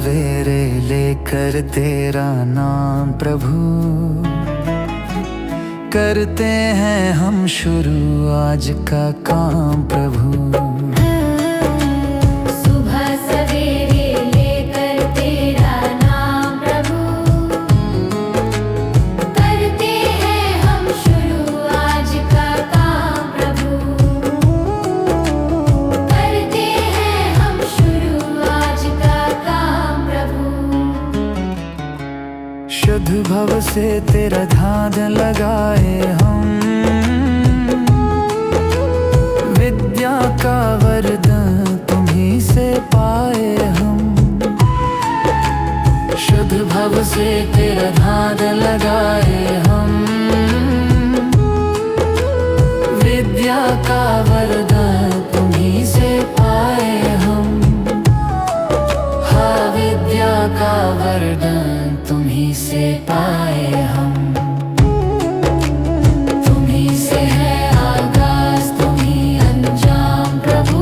सवेरे लेकर तेरा नाम प्रभु, करते हैं हम शुरू आज का काम प्रभु। सुबह सवेरे लेकर तेरा नाम प्रभु, करते हैं हम शुरू आज का काम प्रभु, करते हैं हम शुरू आज का काम प्रभु। शुद्ध भव से तेरा ध्यान लगाए हम, विद्या का वरदान तुम्हीं से पाए हम। शुद्ध भव से तेरा ध्यान लगाए हम, विद्या का वरदान तुम्हीं से पाए हम। हाँ, विद्या का वरदान तुम्हीं से पाए हम। तुम्हीं से है आगाज, तुम्हीं अंजाम प्रभु,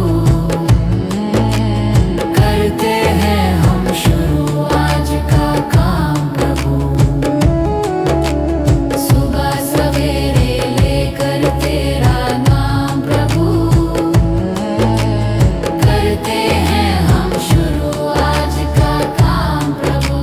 करते हैं हम शुरू आज का काम प्रभु। सुबह सवेरे लेकर तेरा नाम प्रभु, करते हैं हम शुरू आज का काम प्रभु।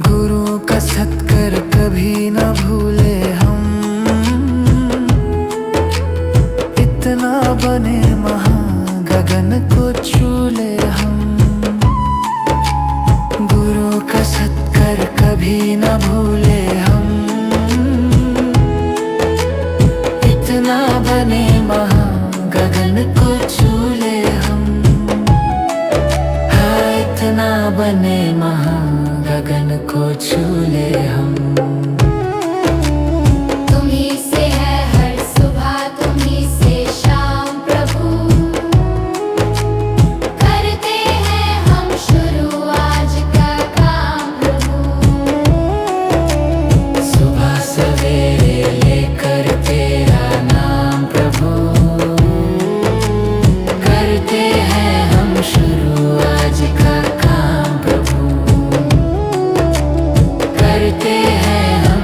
गुरु का सत्कर कभी न भूले हम, इतना बने महान गगन को छू ले हम। गुरु का सत्कर कभी न भूले हम, इतना बने महान गगन को छू ले हम। हाँ, इतना बने महान गगन को छू ले हम। तुम्हीं से है हर सुबह, तुम्हीं से शाम प्रभु, करते हैं हम शुरू आज का काम प्रभु। सुबह सवेरे लेकर तेरा नाम प्रभु, करते हैं हम शुरू आज का काम प्रभु, करते हैं हम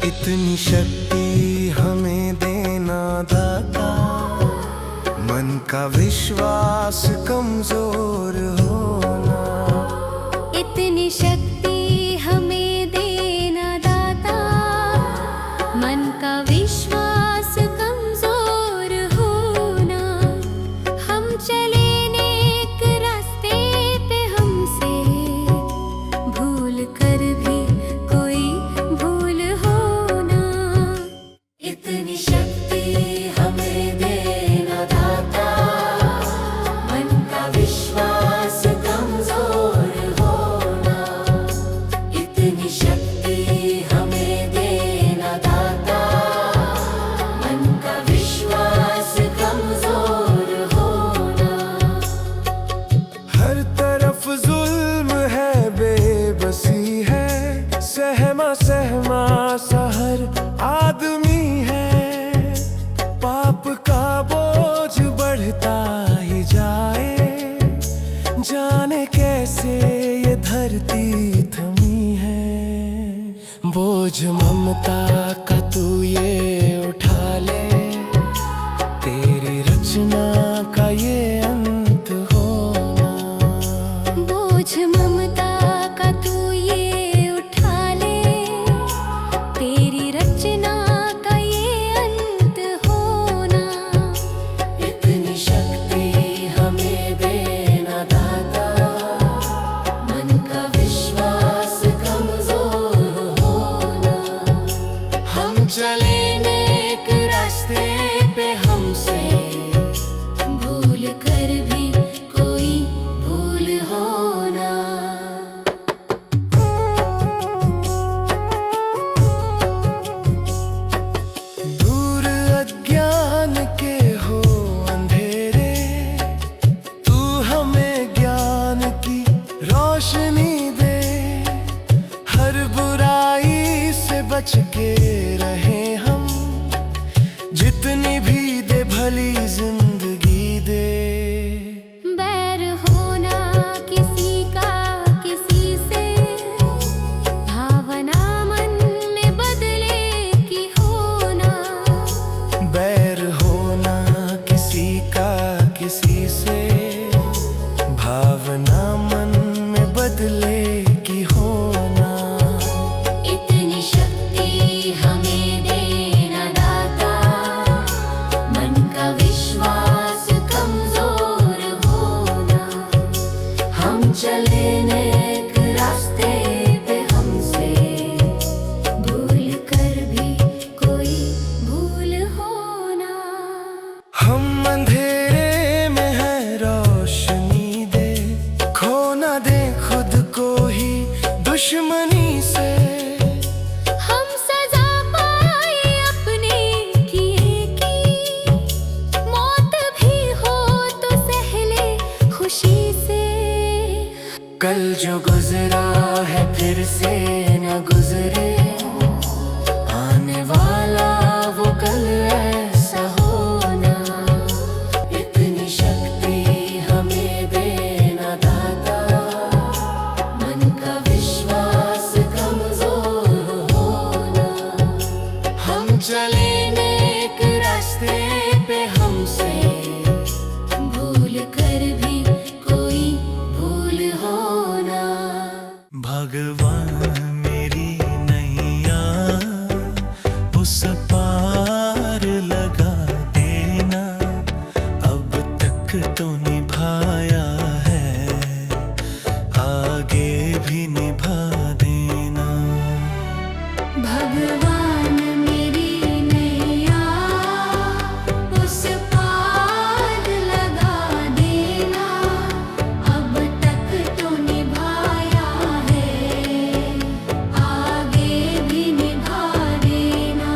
इतनी शक्ति हमें देना दाता, मन का विश्वास कमजोर होना। इतनी शक्ति हमें देना दाता, मन का विश्वास कमजोर होना। हम चले नेक रास्ते पे, हमसे भूल कर भी कोई भूल होना। इतनी शक्ति हमें देना दाता, मन का विश्वास कमजोर होना। इतनी शक्ति हमें देना दाता, मन का विश्वास कमजोर होना। हर तरफ जुल्म है, बेबसी है, सहमा सहमा सा हर आदमी है। पाप का बोझ बढ़ता ही जाए, जाने कैसे ये धरती थमी है। बोझ ममता का तू ये उठा ले, तेरी रचना का ये अंत होना। बोझ ममता का तू ये उठा ले, तेरी रचना का ये अंत होना। इतनी शक्ति हमें देना दाता, मन का विश्वास कमजोर होना। हम चले नेक रास्ते पे, हमसे भूल कर भी कोई भूल होना। दूर अज्ञान के हो अंधेरे, तू हमें ज्ञान की रोशनी दे। हर बुराई से बच के रहे हम, जितनी भी दे भली जिंदगी दे। बैर होना किसी का किसी से, भावना मन में बदले की होना। बैर होना किसी का किसी से, भावना मन में बदले की होना। इतनी शक्ति हमें देना दाता, मन का विश्वास कमजोर होना। हम चले नेक रास्ते पे, हमसे भूल कर भी कोई भूल होना। हम अंधेरे में है, रोशनी दे। खो ना दे खुद को ही दुश्मनी से। हम सजा पाए अपने किए की, मौत भी हो तो सह ले खुशी से। कल जो गुजरा है फिर से न गुजरे, आने वाला वो कल ऐसा होना। इतनी शक्ति हमें देना दाता, मन का विश्वास कमजोर होना। हम चले नेक रास्ते पे, हमसे भूल कर भी कोई भूल होना। भगवान मेरी नैया उस पार लगा देना। अब तक तो निभाया है, आगे भी निभा देना। भगवान मेरी नैया उस पार लगा देना। अब तक तो निभाया है, आगे भी निभा देना।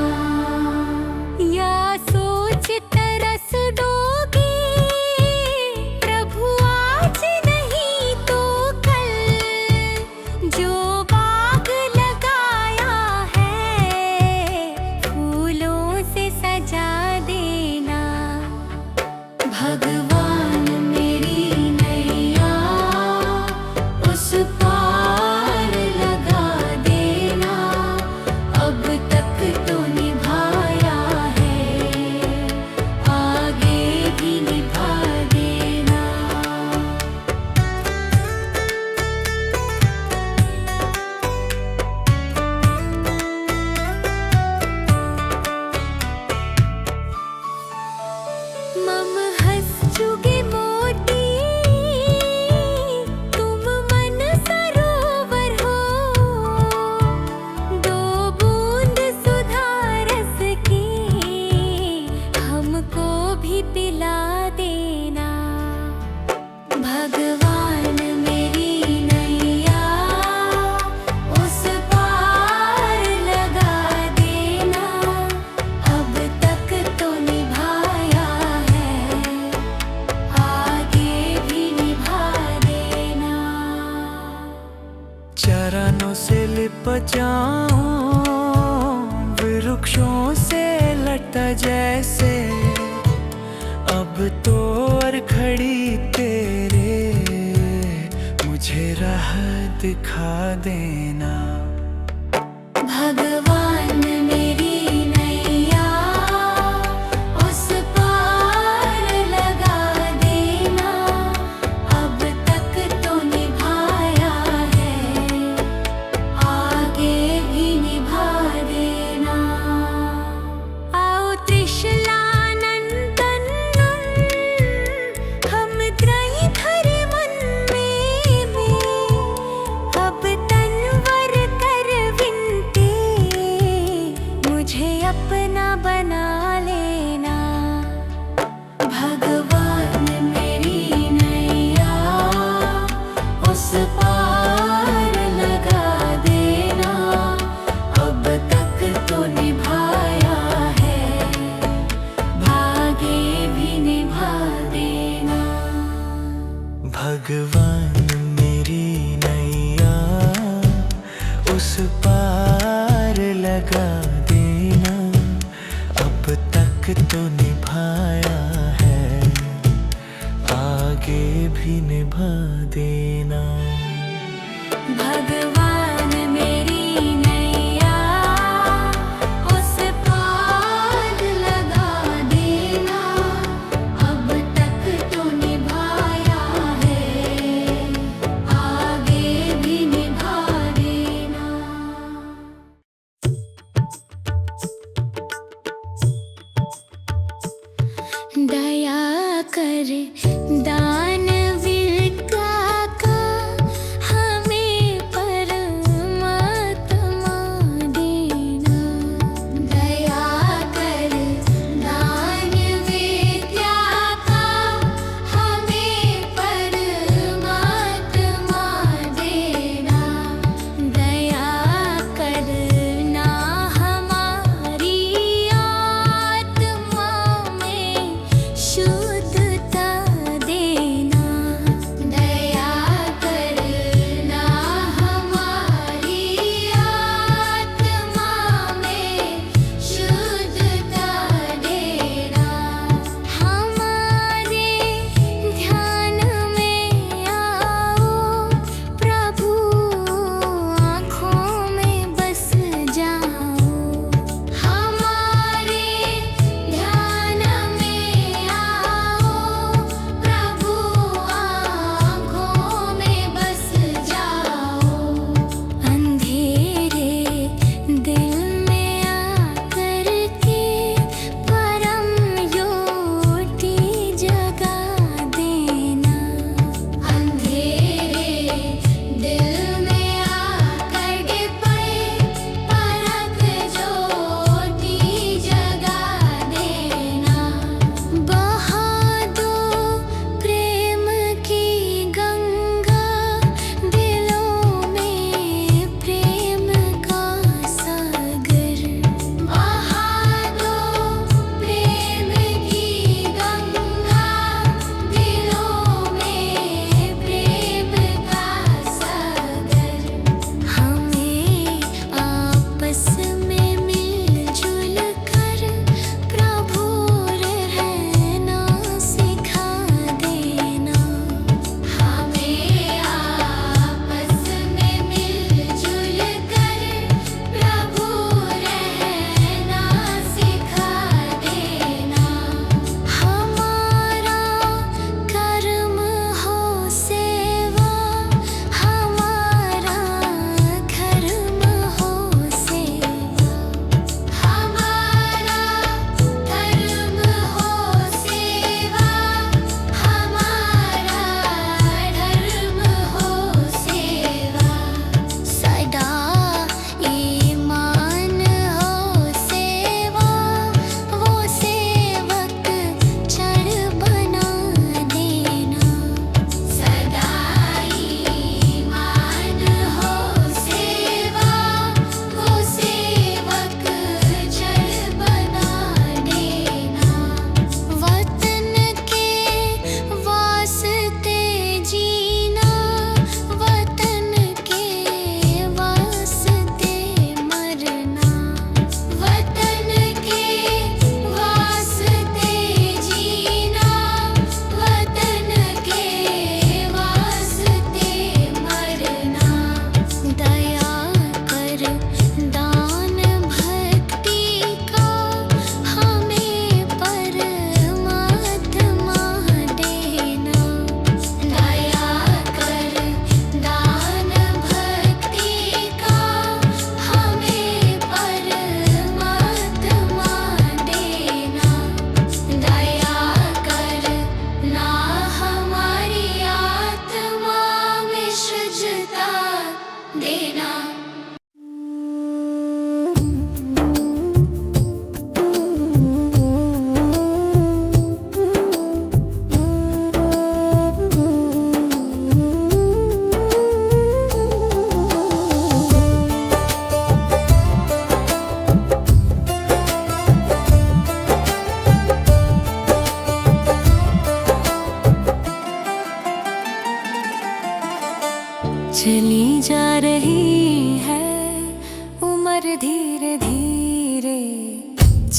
दिखा देना। भगवान मेरी नैया उस पार लगा देना। अब तक तो निभाया है, आगे भी निभा देना। आओ त्रिशलानंदन हम त्रयी धरे मन में भी। अब तनवर कर विनते मुझे अपना बना लेना। भगवान मेरी नैया उस पार लगा देना। अब तक तो निभाया है, भागे भी निभा देना। भगवान मेरी नैया उस पार लगा देना। अब तक तो निभाया है, आगे भी निभा देना। भगवान मेरी नैया उस पार लगा देना। अब तक तो निभाया है, आगे भी निभा देना। दया कर दानवीर का हमें परमात्मा देना। दया कर दानवीर का हमें परमात्मा देना। दया करना हमारी आत्मा में शुद्धता देना।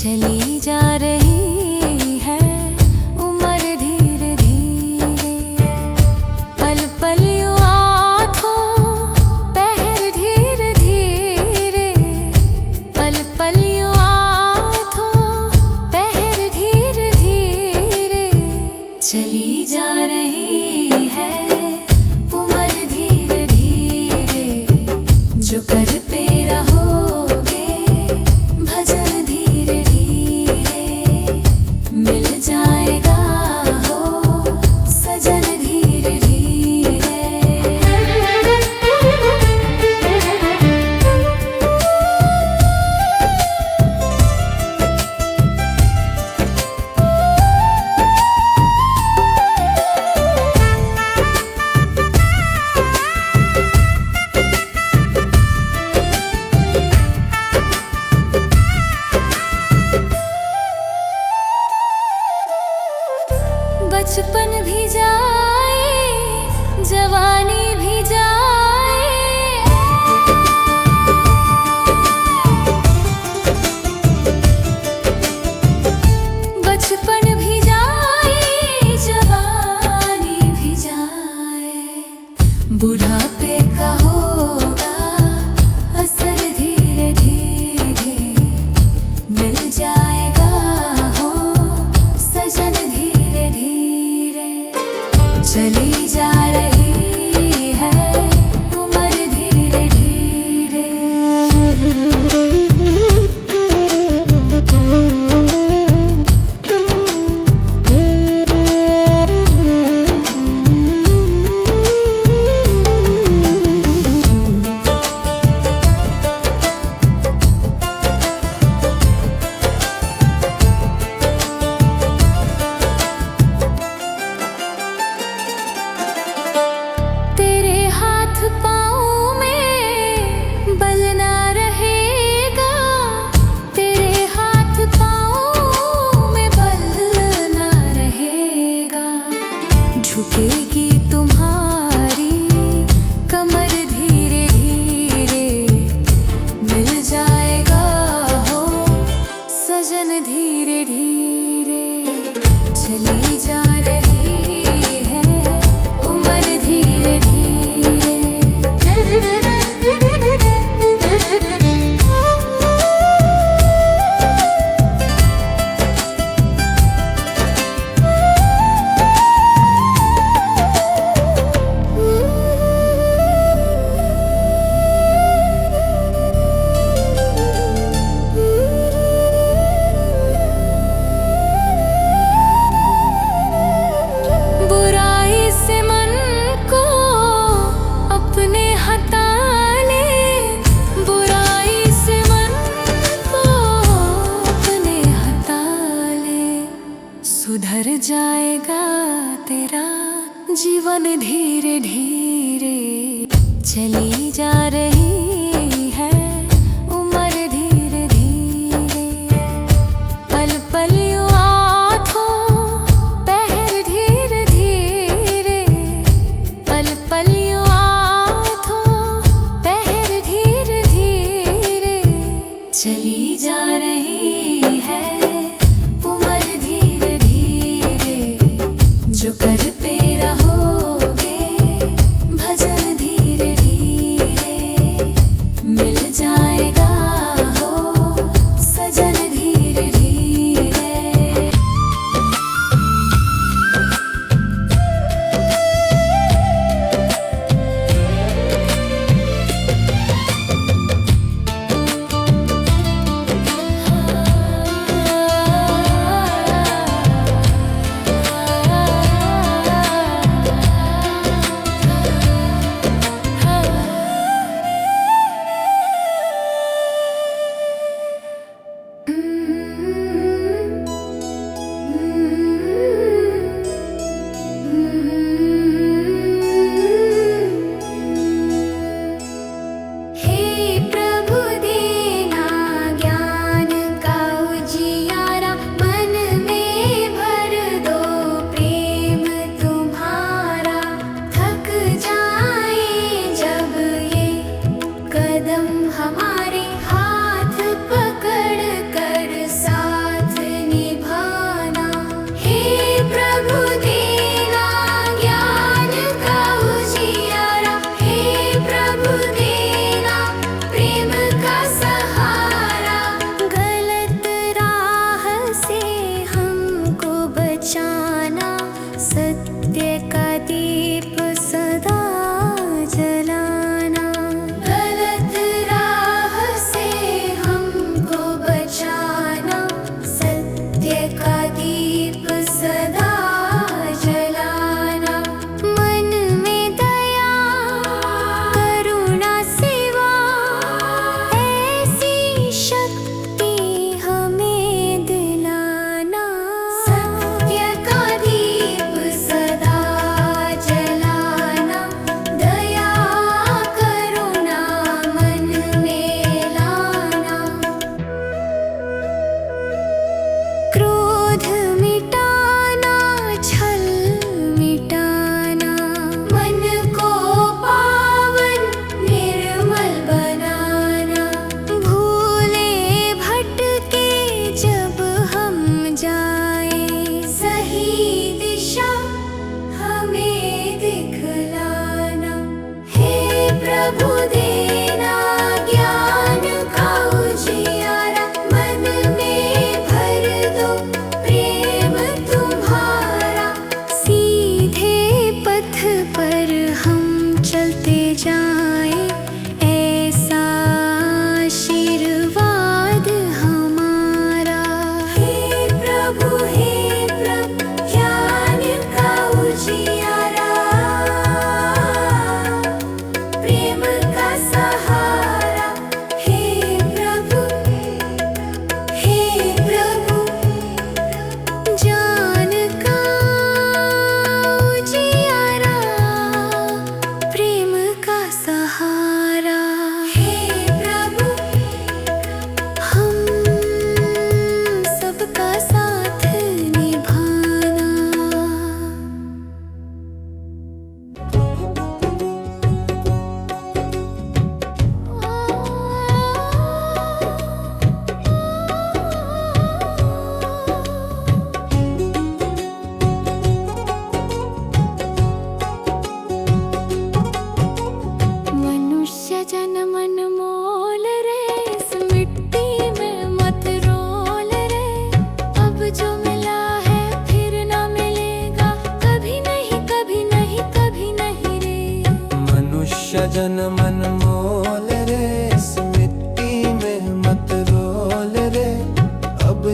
चली जा रही है उम्र धीरे धीरे, पल पल यूं आँखों पहर धीरे धीरे, पल पल यूं आँखों पहर धीरे धीरे, चली जा रही है उम्र धीरे धीरे। जो करते रहोगे भजन धीरे धीरे, मिल जाएगा हो सजन धीरे धीरे। बचपन भी जाए जवानी भी जाए, बचपन भी जाए जवानी भी जाए, बुढ़ापे का होगा असर धीरे धीरे, मिल जाएगा हो सजन धीरे धीरे। चली जा रही है उम्र धीरे धीरे। पाँव में बल ना रहेगा, तेरे हाथ पाँव में बल ना रहेगा, झुकेगी तुम्हारी कमर धीरे धीरे, मिल जाएगा हो सजन धीरे धीरे। चली जा रही है उम्र धीरे धीरे। बुराई से मन को अपने हटा ले, बुराई से मन को अपने हटा ले, सुधर जाएगा तेरा जीवन धीरे धीरे। चली जा रही है उम्र धीरे धीरे, पल पल यूं आँखों पहर धीरे धीरे, पल पल यूं आँखों पहर धीरे धीरे, चली जा रही है उम्र धीरे धीरे। जो करते रहोगे भजन धीरे धीरे।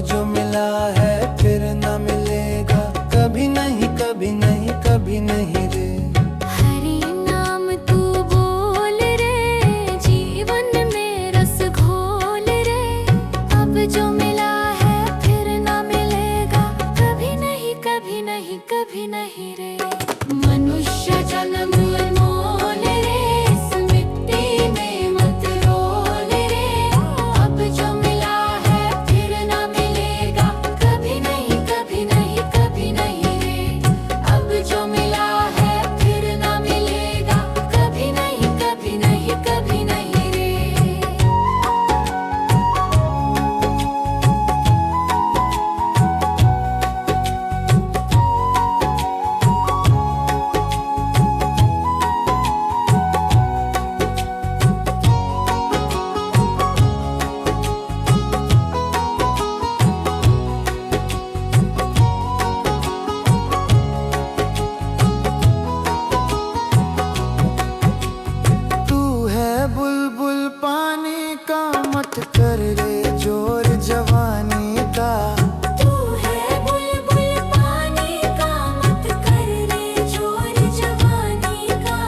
जो मिला है फिर न मिलेगा, कभी नहीं कभी नहीं कभी नहीं रे। हरि नाम तू बोल रे, जीवन में रस घोल रे। अब जो मिला है फिर ना मिलेगा, कभी नहीं कभी नहीं कभी नहीं रे। मनुष्य जन्म अनमोल रे, इस मिट्टी में मत रोल रे। अब जो मिला है फिर ना मिलेगा, कभी नहीं कभी नहीं कभी नहीं रे। अब जो मिला है फिर ना मिलेगा, कभी नहीं कभी नहीं कभी नहीं रे। तू है बुलबुल पानी का, मत कर रे जोर जवानी का। तू है बुलबुल पानी का, मत कर रे जोर जवानी का।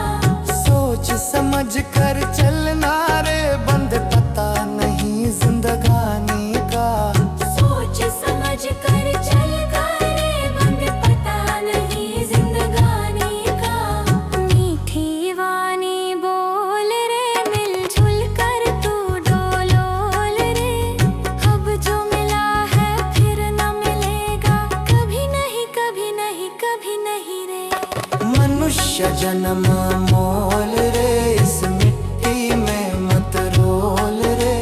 सोच समझ कर चलना रे, बंद पता नहीं जिंदगानी का। सोच समझ कर चल रे, बंद पता नहीं जिंदगानी का। मीठी वाणी बोल रे, मिलजुल कर तू डोलोल रे। अब जो मिला है फिर ना मिलेगा, कभी नहीं कभी नहीं कभी नहीं रे। मनुष्य जन्म मोल रे, इस मिट्टी में मत रोल रे।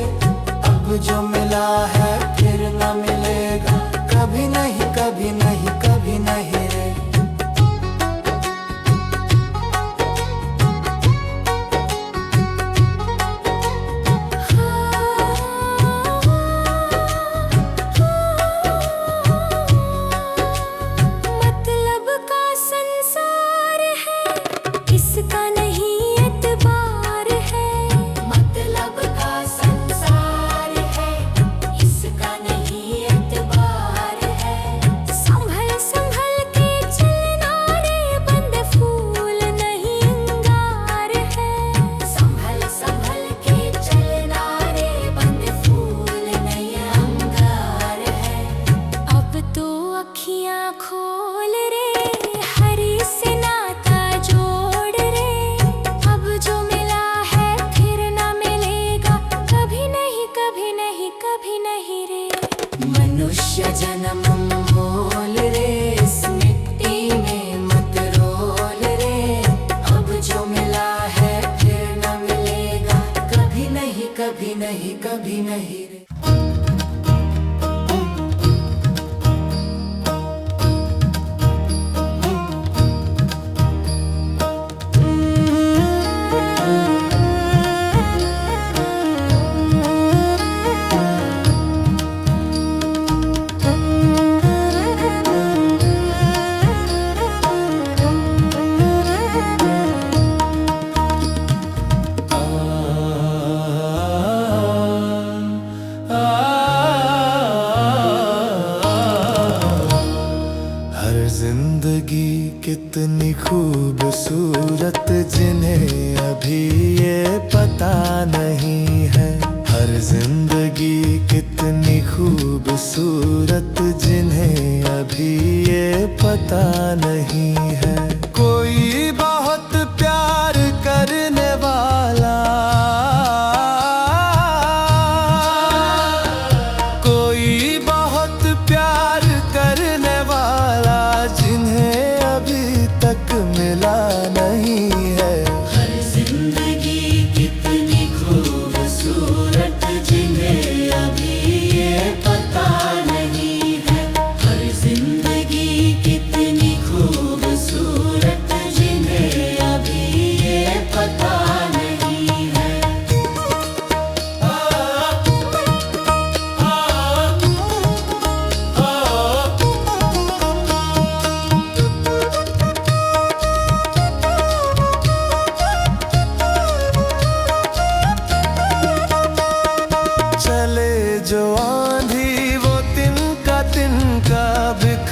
अब जो मिला है फिर न मिलेगा, कभी नहीं कभी नहीं कभी नहीं रे। मतलब का संसार है, इसका नहीं एतबार है। मतलब का संसार है, इसका नहीं एतबार है। संभल संभल के चलना रे, बंद फूल नहीं अंगार है। संभल संभल के चलना रे, बंद फूल नहीं अंगार है। अब तो अखियां खोल रे, हरि से नाता जोड़ रे। अब जो मिला है फिर ना मिलेगा, कभी नहीं कभी नहीं कभी नहीं रे। मनुष्य जन्म मोल रे, इस मिट्टी में मत रोल रे। अब जो मिला है फिर ना मिलेगा, कभी नहीं कभी नहीं कभी नहीं रे। हर जिंदगी कितनी खूबसूरत, जिन्हें अभी ये पता नहीं है। हर जिंदगी कितनी खूबसूरत, जिन्हें अभी ये पता नहीं है। कोई बहुत प्यार करने वाला, कोई बहुत प्यार करने वाला, जिन्हें अभी तक मिला नहीं है। हर जिंदगी कितनी खूबसूरत, जिन्हें अभी ये पता नहीं है। हर जिंदगी कितनी खूबसूरत,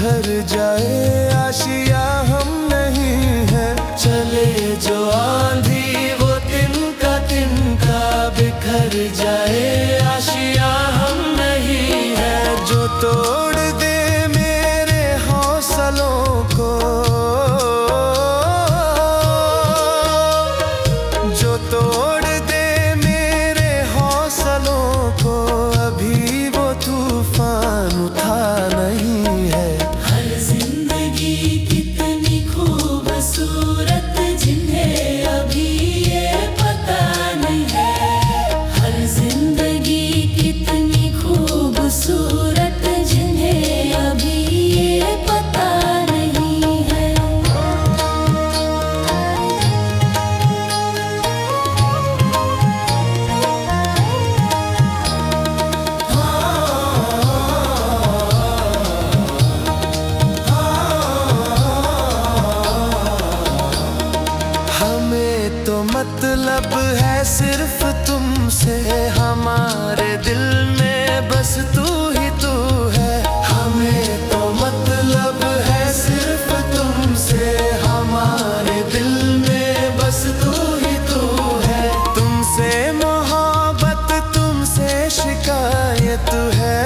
बिखर जाए आशिया हम नहीं है। चले जो आंधी वो तिनका तिनका बिखर जाए आशिया हम नहीं है। जो तोड़ दे मेरे हौसलों को, जो तोड़ दे मेरे हौसलों को, अभी वो तूफान उठा नहीं है। हर जिंदगी कितनी खूबसूरत जिन्हें अभी ये पता नहीं है। हर जिंदगी कितनी खूबसूरत जिन्हें अभी ये पता नहीं है। हमें तो मतलब है सिर्फ तुमसे, हमारे दिल में बस तू ही तू है। हमें तो मतलब है सिर्फ तुमसे, हमारे दिल में बस तू ही तू है। तुमसे मोहब्बत तुमसे शिकायत है,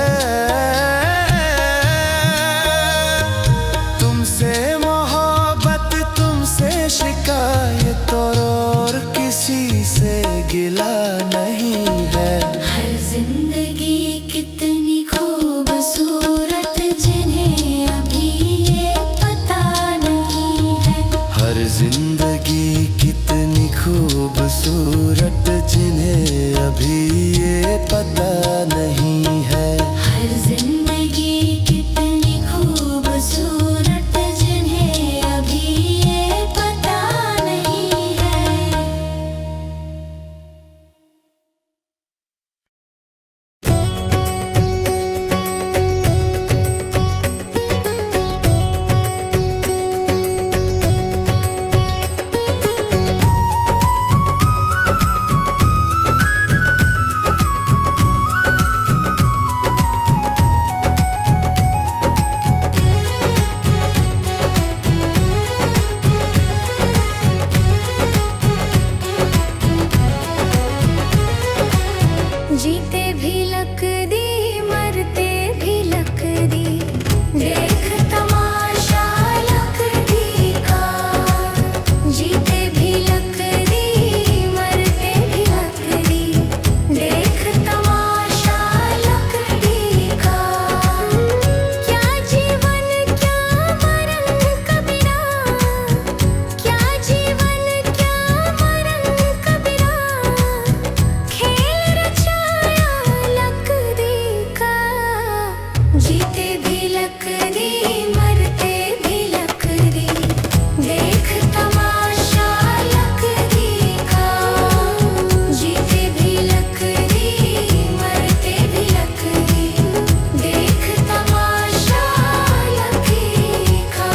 तुमसे मोहब्बत तुमसे शिकायत, और किसी से गिला नहीं है। हर जिंदगी कितनी खूबसूरत जिन्हें अभी ये पता नहीं है। हर जिंदगी कितनी खूबसूरत जिन्हें अभी ये पता नहीं है। हर जिंदगी कितनी खूबसूरत जिन्हें अभी ये पता नहीं है। जीते भी लक दी, मरते भी लक दी, देख तमाशा लक दी का। जीते भी लक दी, मरते भी लक दी, देख तमाशा लक दी का। क्या जीवन क्या मरण कबीरा, क्या जीवन क्या मरण कबीरा, खेल रचाया लक दी का। जीते भी लक दी, मरते भी लक दी, देख तमाशा लक दी का। जीते भी लक दी, मरते भी लक दी, देख तमाशा लक दी का।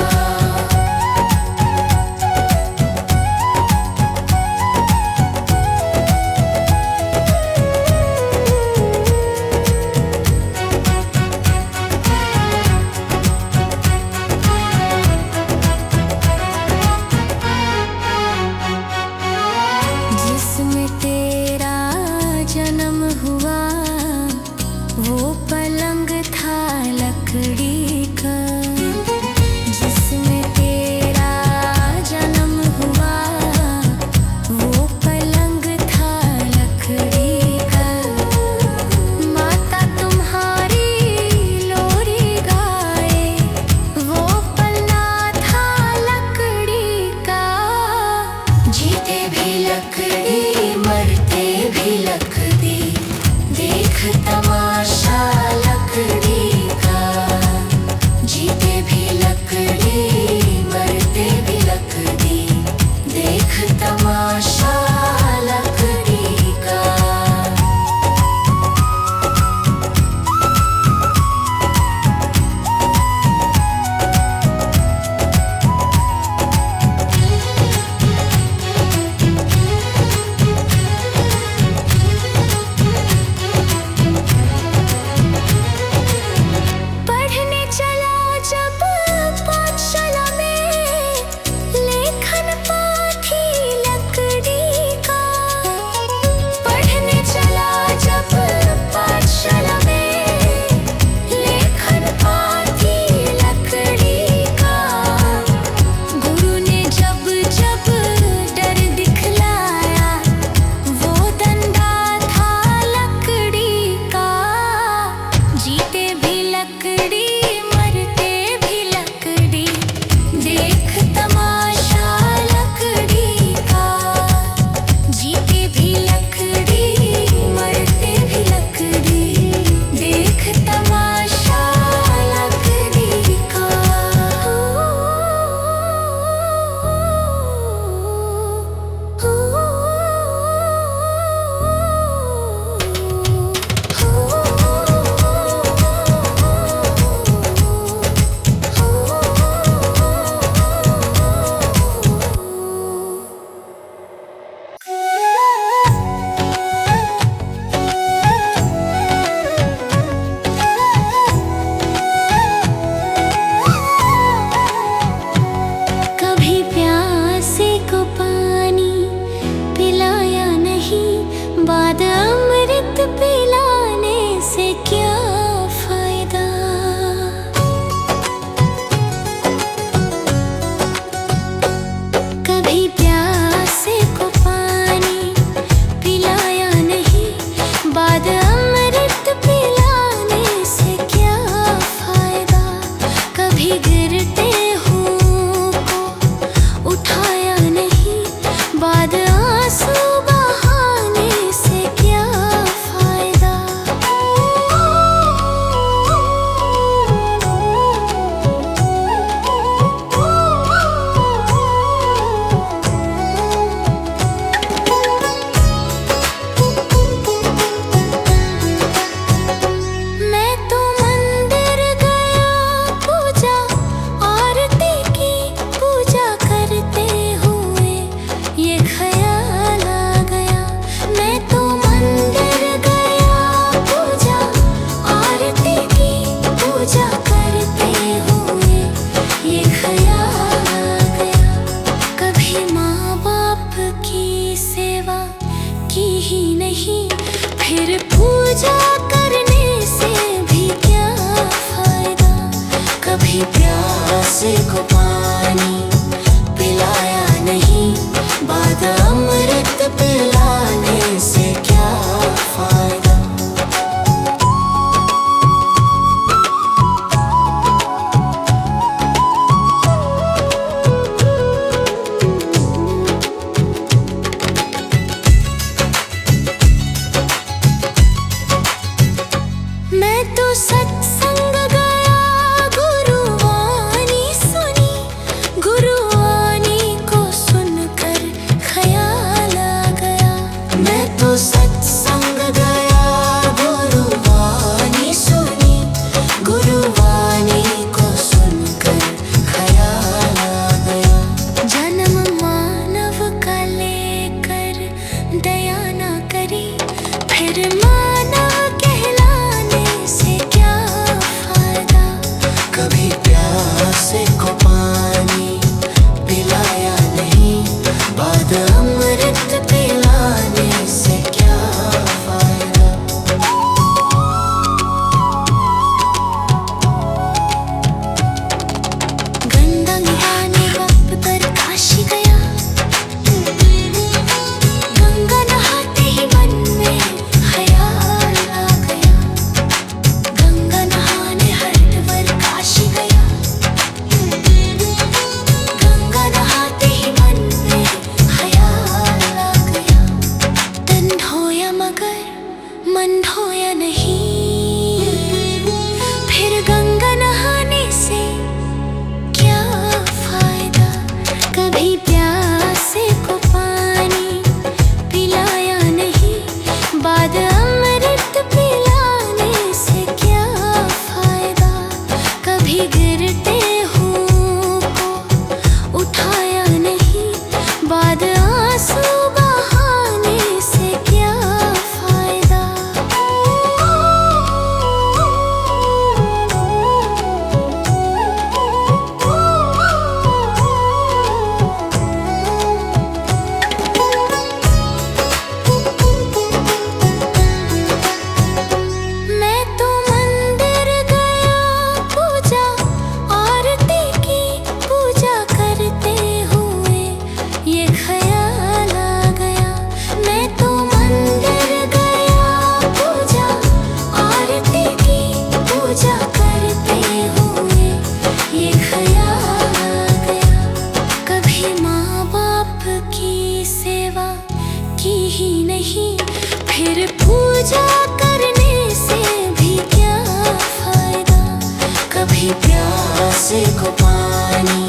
कभी प्यासे को पानी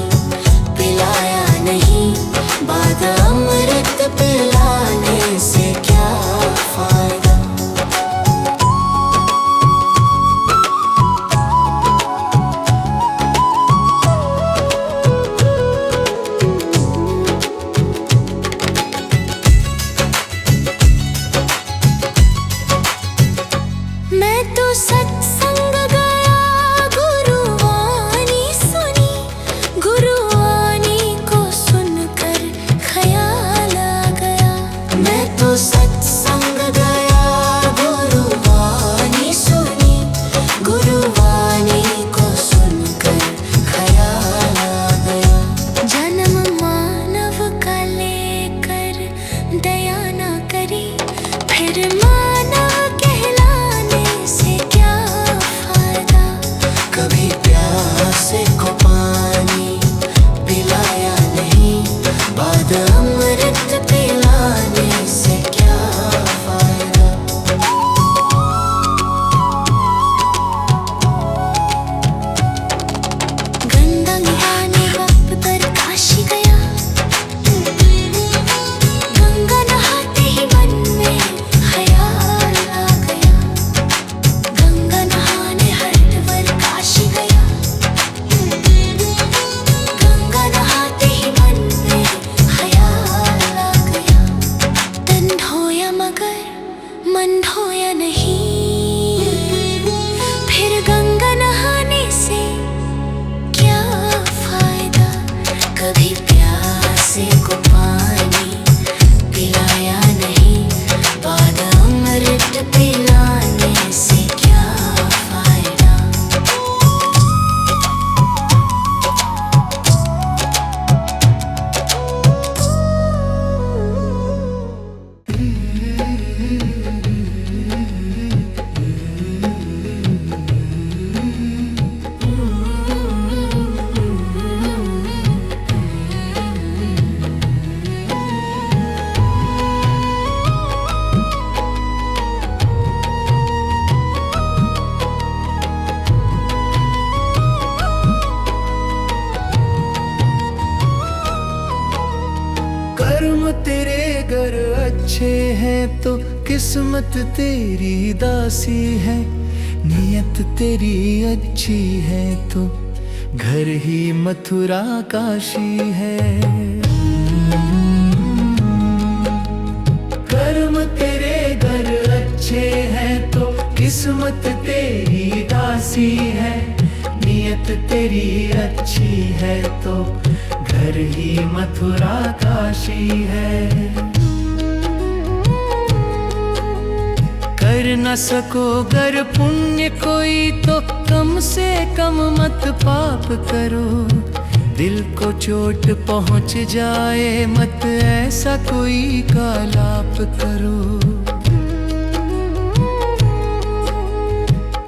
पिलाया नहीं, बाद अमृत पिलाने से क्या फायदा। मैं तो सत्संग गया, गुरुवाणी सुनी, गुरुवाणी को सुनकर ख्याल आ गया। मैं तो सत्संग गया, गुरुवाणी सुनी, गुरुवाणी को सुनकर ख्याल आ गया। जन्म मानव का लेकर दया न करी, फिर मानव कहलाने से क्या फायदा। कभी प्यासे को पानी पिलाया नहीं, बाद अमृत पिलाने से क्या फायदा। गंगा नहाने वक्त पर काशी गया, गंगा नहाते ही मन में ख्याल आ गया। गंगा नहाने हरिद्वार काशी गया, गंगा नहाते ही मन में ख्याल आ गया। तन धोया मगर मन धोया नहीं, फिर गंगा नहाने से क्या फायदा। कभी प्यासे को पानी पिलाया नहीं, बाद अमृत पिलाने से क्या फायदा। कर्म तेरे घर अच्छे हैं तो किस्मत तेरी दासी है, नियत तेरी अच्छी है तो घर ही मथुरा काशी है। कर्म तेरे घर अच्छे हैं तो किस्मत तेरी दासी है, नियत तेरी अच्छी है तो घर ही मथुरा काशी है। कर न सको गर पुण्य कोई तो कम से कम मत पाप करो, दिल को चोट पहुंच जाए मत ऐसा कोई कालाप करो।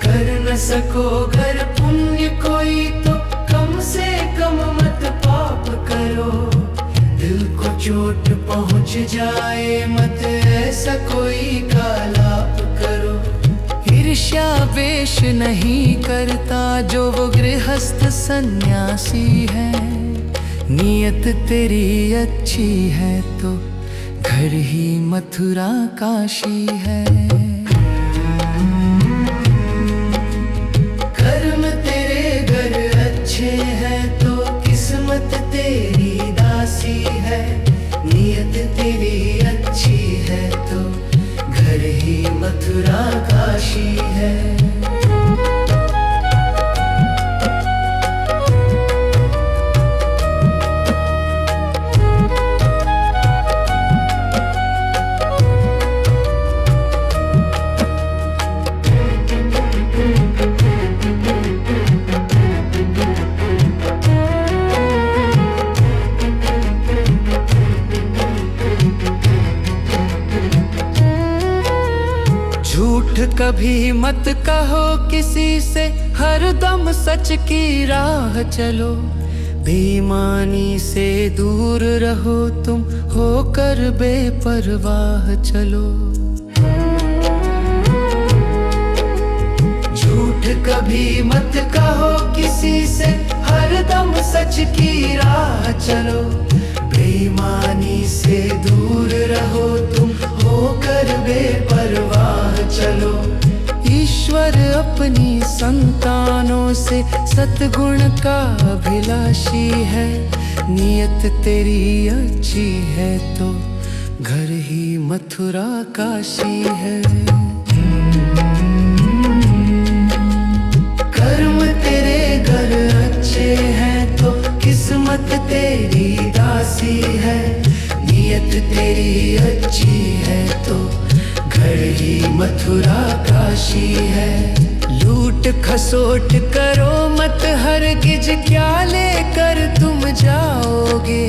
कर न सको गर पुण्य कोई तो कम से कम मत पाप करो, दिल को चोट पहुंच जाए मत ऐसा कोई कालाप करो। ईर्ष्या वेश नहीं करता जो वो गृहस्थ सन्यासी है, नियत तेरी अच्छी है तो घर ही मथुरा काशी है। कर्म तेरे घर अच्छे हैं तो किस्मत तेरी दासी है, नियत तेरी अच्छी है तो घर ही मथुरा काशी है। झूठ कभी मत कहो किसी से, हरदम सच की राह चलो। बेईमानी से दूर रहो तुम, होकर बेपरवाह चलो। झूठ कभी मत कहो किसी सच की राह चलो, बेईमानी से दूर रहो तुम, होकर बेपरवाह चलो। ईश्वर अपनी संतानों से सद्गुण का अभिलाषी है, नियत तेरी अच्छी है तो घर ही मथुरा काशी है। कर्म तेरे घर अच्छे हैं तो किस्मत तेरी दासी है, नियत तेरी अच्छी है तो घर ही मथुरा काशी है। लूट खसोट करो मत हरगिज, क्या लेकर तुम जाओगे?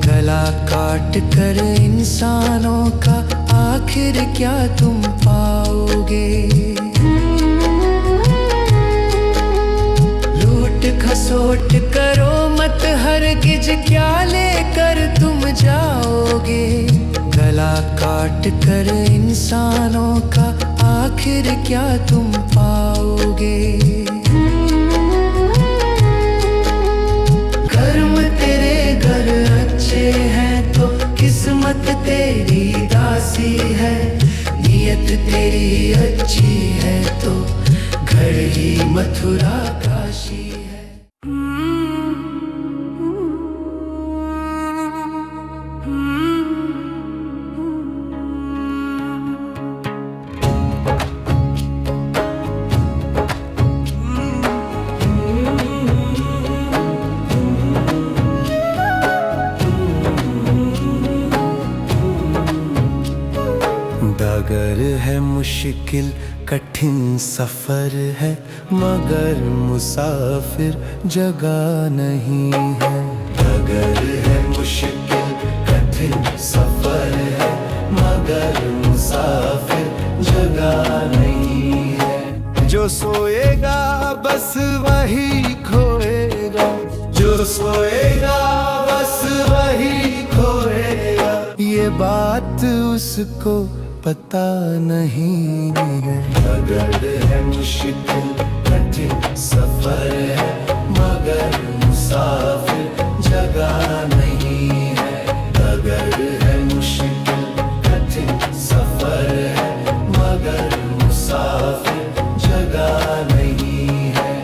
गला काट कर इंसानों का आखिर क्या तुम पाओगे? लूट खसोट करो मत हरगिज, क्या लेकर तुम जाओगे? गला काट कर इंसानों का आखिर क्या तुम पाओगे? कर्म तेरे घर अच्छे हैं तो किस्मत तेरी दासी है, नियत तेरी अच्छी है तो घर ही मथुरा काशी है। डगर है मुश्किल कठिन सफर है, मगर मुसाफिर जगह नहीं है। डगर है मुश्किल कठिन सफर है, मगर मुसाफिर जगह नहीं है। जो सोएगा बस वही खोएगा, जो सोएगा बस वही खोएगा, ये बात उसको पता नहीं है। डगर है मुश्किल कठिन सफर है, मगर मुसाफिर जगह नहीं है। डगर है मुश्किल कठिन सफर है, मगर मुसाफिर जगह नहीं है।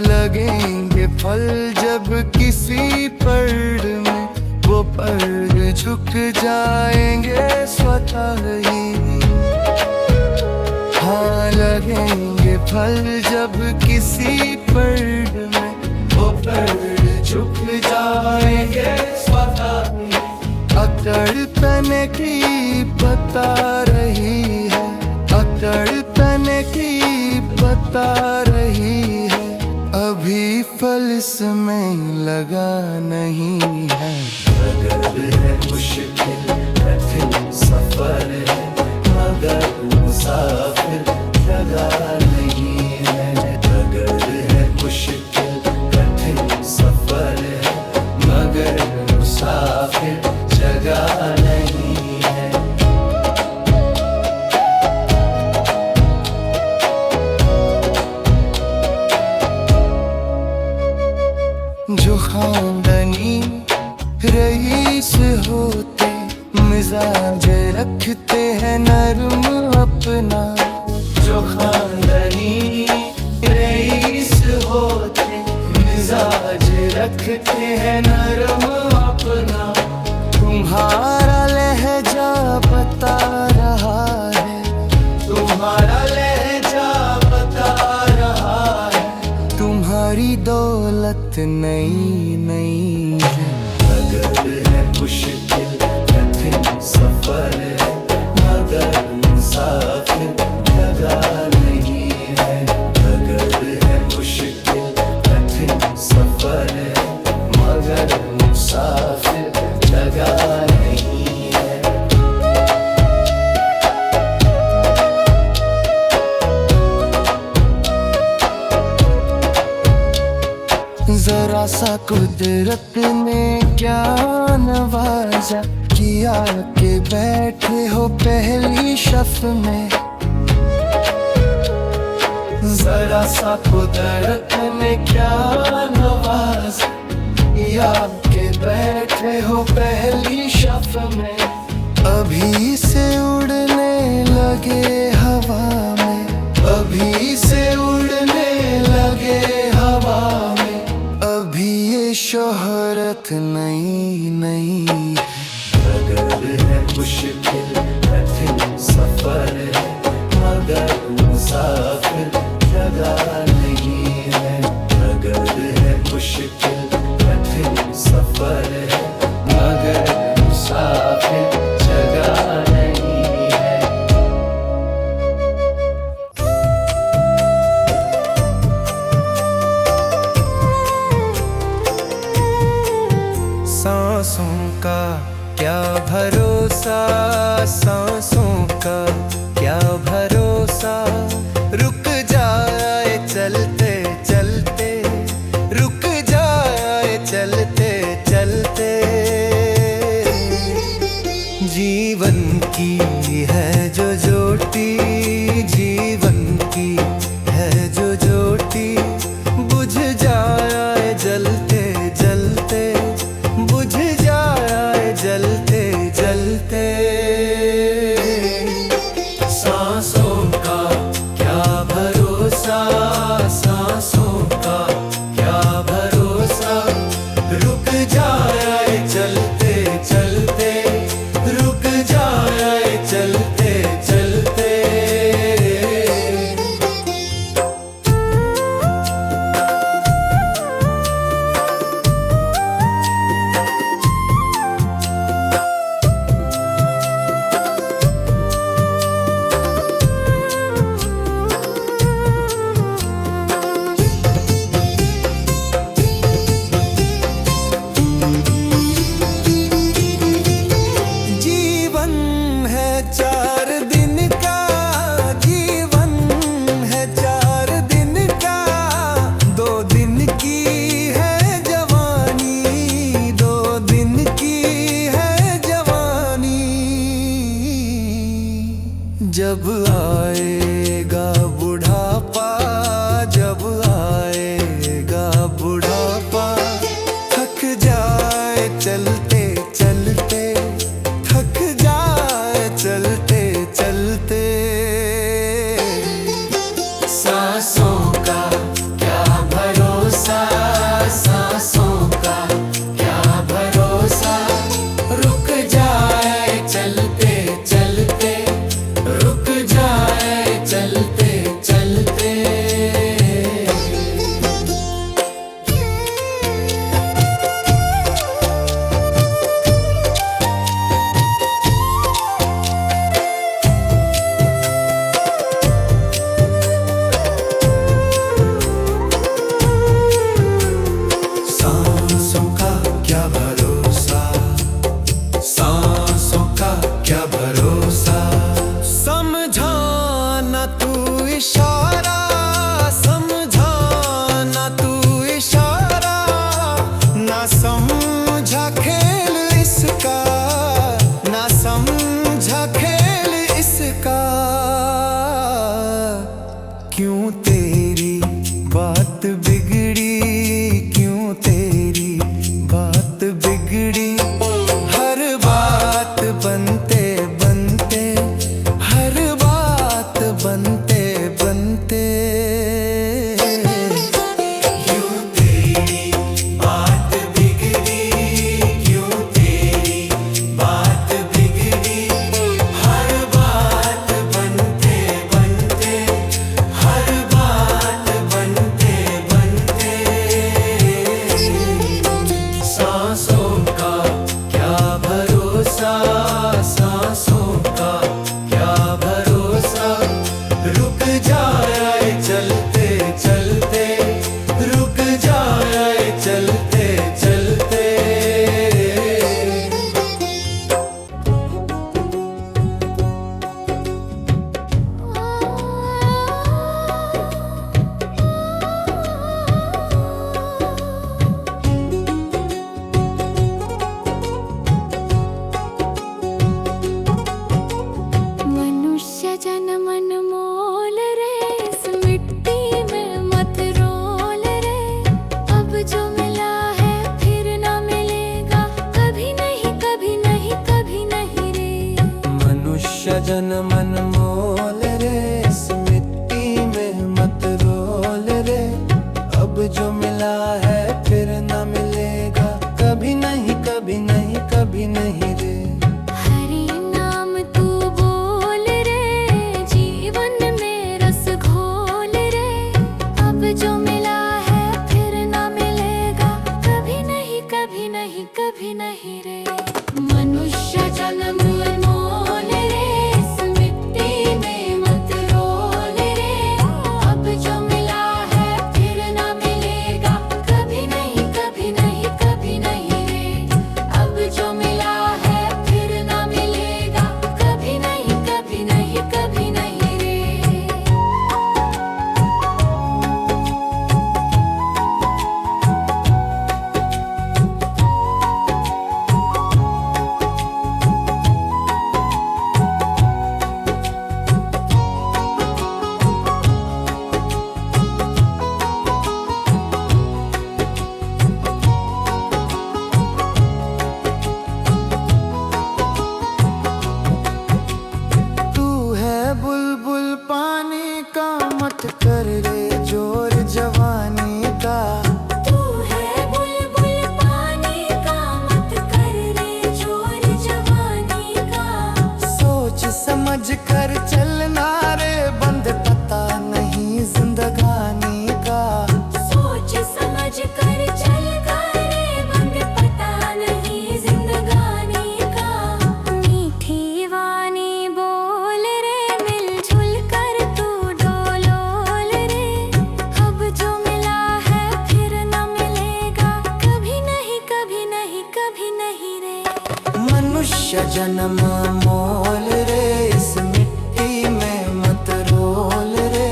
लगेंगे फल जब किसी पेड़ में, वो पेड़ झुक जाएंगे स्वतः ही। हाँ लगेंगे फल जब किसी पेड़ में, वो पेड़ झुक जाएंगे स्वतः ही। अकड़ तने की बता रही है, अकड़ तने की बता रही है, अभी फल इसमें लगा नहीं है। डगर है मुश्किल कठिन सफर है, मगर मुसाफिर जगह नहीं है। डगर है मुश्किल कठिन सफर है, मगर मुसाफिर जगह नहीं है। जो खानदानी रईस होते, मिजाज रखते हैं नरम अपना। जो खानदानी रईस होते, मिजाज रखते हैं नरम अपना। तुम्हारा लहजा बता रहा है, तुम्हारा लहजा बता रहा है, तुम्हारी दौलत नई नई है। डगर है मुश्किल कठिन सफर है, मगर मुसाफिर जगह नहीं है। डगर है मुश्किल कठिन सफर है, मगर मुसाफिर जगह नहीं है। जरा सा कुदरत ने क्या नवाजा, किया के बैठे हो पहली शफ में। जरा सा कुदरत ने क्या नवाज किया के बैठे हो पहली शफ में। अभी से उड़ने लगे हवा में, अभी से उड़ने लगे हवा में। अभी ये शोहरत नई नई अगर है मुश्किल कठिन सफर है, मगर मुसाफिर जगह नहीं है। अगर है मुश्किल कठिन सफर है, मगर मुसाफिर जगह नहीं है। सांसों का क्या भरोसा, सांसों का क्या भरोसा। रुक जाए चलते चलते, रुक जाए चलते चलते। जीवन की है जो ज्योति, जीवन की है जो ज्योति। बुझ जाए जलते जलते, बुझ जाए जलते जलते। सांसों का क्या भरोसा, सांसों का क्या भरोसा। रुक जाए चलते चलते, रुक जाए चलते चलते। जीवन है 4 दिन का, जीवन है 4 दिन का। 2 दिन की है जवानी, 2 दिन की है जवानी। जब आएगा बुढ़ापा, जब आएगा बुढ़ापा। थक जाए चलते चलते, थक जाए चलते चलते। सांसों का क्या भरोसा, सांसों का क्या भरोसा। रुक जाए चलते चलते, रुक जाए चलते चलते। सांसों का क्या भरोसा, सांसों का क्या भरोसा। समझाना तू इशारा, समझाना तू इशारा। ना समझा खेल इसका, ना समझा खेल इसका। क्यों तेरी बात बिगड़ी, क्यों तेरी बात बिगड़ी। हर बात बनते बनते, हर बात बनते बनते। क्यों तेरी बात बिगड़ी, क्यों तेरी बात बिगड़ी। हर बात बनते बनते, हर बात बनते बनते। सांसों का क्या भरोसा, सांसों का क्या भरोसा। रुक जाए चलते चलते, रुक जाए चलते चलते। मनुष्य जन्म अनमोल रे, इस मिट्टी में मत रोल रे। अब जो मिला है फिर न मिलेगा, कभी नहीं कभी नहीं कभी नहीं रे। हरि नाम तू बोल रे, जीवन में रस घोल रे। अब जो मिला है फिर न मिलेगा, कभी नहीं कभी नहीं कभी नहीं रे। मनुष्य जन्म अनमोल रे, इस मिट्टी में मत रोल रे। अब जो मिला है फिर न मिलेगा, कभी नहीं कभी नहीं कभी नहीं रे। अब जो मिला है फिर न मिलेगा, कभी नहीं कभी नहीं कभी नहीं रे। तू है बुलबुल पानी का, मत कर रे जोर जवानी का। तू है बुलबुल पानी का, मत कर रे जोर जवानी का। सोच समझ कर चलना रे, बंद पता नहीं जिंदगानी का। सोच समझ कर चल रे, बंद पता नहीं जिंदगानी का। मीठी वाणी बोल रे, मिलजुल कर तू डोलोल रे। अब जो मिला है फिर न मिलेगा, कभी नहीं कभी नहीं कभी नहीं रे। मनुष्य जन्म मोल रे, इस मिट्टी में मत रोल रे।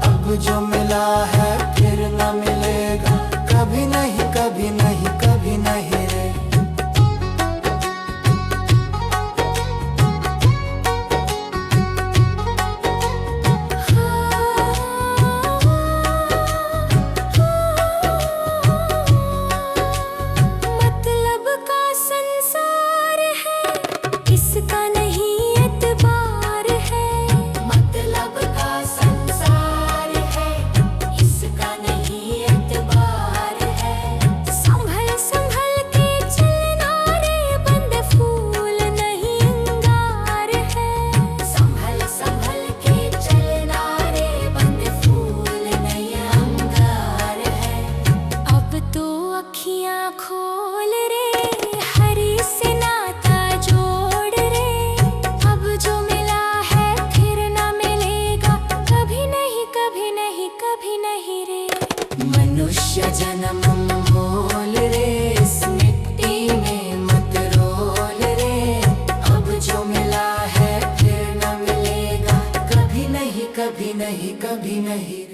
अब जो मिला है फिर न मिलेगा, कभी नहीं कभी नहीं कभी नहीं रे। मतलब का संसार है, इसका नहीं एतबार है। मतलब का संसार है, इसका नहीं एतबार है। संभल संभल के चलना रे, बंद फूल नहीं अंगार है। संभल संभल के चलना रे, बंद फूल नहीं अंगार है। अब तो अखियां खोल रे, हरि से नाता जोड़ रे। अब जो मिला है फिर न मिलेगा, कभी नहीं कभी नहीं कभी नहीं रे। मनुष्य जन्म मोल रे, इस मिट्टी में मत रोल रे। अब जो मिला है फिर न मिलेगा, कभी नहीं कभी नहीं कभी नहीं रे।